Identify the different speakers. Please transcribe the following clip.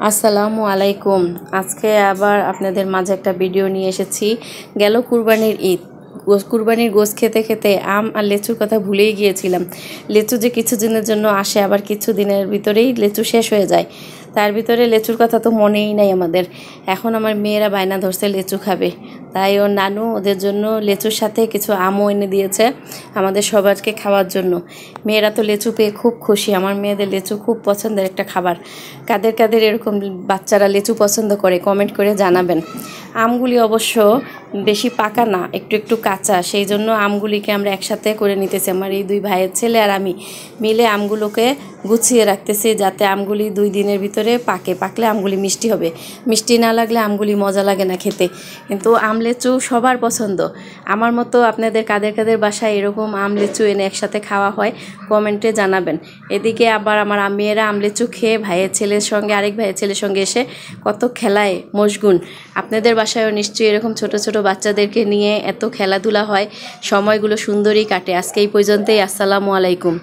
Speaker 1: আসসালামু আলাইকুম। আজকে আবার আপনাদের মাঝে একটা ভিডিও নিয়ে এসেছি। গেল কুরবানির ঈদ, কুরবানির গোশত খেতে খেতে আম আর লেচুর কথা ভুলেই গিয়েছিলাম। লেচু যে কিছু দিনের জন্য আসে, আবার কিছু দিনের ভিতরেই লেচু শেষ হয়ে যায়। তার ভিতরে লেচুর কথা তো মনেই নাই আমাদের। এখন আমার মেয়েরা বায়না ধরছে লেচু খাবে, তাই ওর নানু ওদের জন্য লেচুর সাথে কিছু আমও এনে দিয়েছে আমাদের সবাইকে খাওয়ার জন্য। মেয়েরা তো লেচু পেয়ে খুব খুশি। আমার মেয়েদের লেচু খুব পছন্দের একটা খাবার। কাদের কাদের এরকম বাচ্চারা লেচু পছন্দ করে কমেন্ট করে জানাবেন। আমগুলি অবশ্য বেশি পাকা না, একটু একটু কাঁচা, সেই জন্য আমগুলিকে আমরা একসাথে করে নিতেছি। আমার এই দুই ভাইয়ের ছেলে আর আমি মিলে আমগুলোকে গুছিয়ে রাখতেছি, যাতে আমগুলি 2 দিনের ভিতরে পাকলে আমগুলি মিষ্টি হবে। মিষ্টি না লাগলে আমগুলি মজা লাগে না খেতে। কিন্তু আম লেচু সবার পছন্দ। আমার মতো আপনাদের কাদের কাদের বাসায় এরকম আম লেচু এনে একসাথে খাওয়া হয় কমেন্টে জানাবেন। এদিকে আবার আমার মেয়েরা আম লেচু খেয়ে ভাইয়ের ছেলের সঙ্গে, আরেক ভাইয়ের ছেলের সঙ্গে এসে কত খেলায় মশগুল। আপনাদের বাসায়ও নিশ্চয়ই এরকম ছোট ছোট বাচ্চাদেরকে নিয়ে এত খেলাধুলা হয়, সময়গুলো সুন্দরই কাটে। আজকে এই পর্যন্তই। আসসালামু আলাইকুম।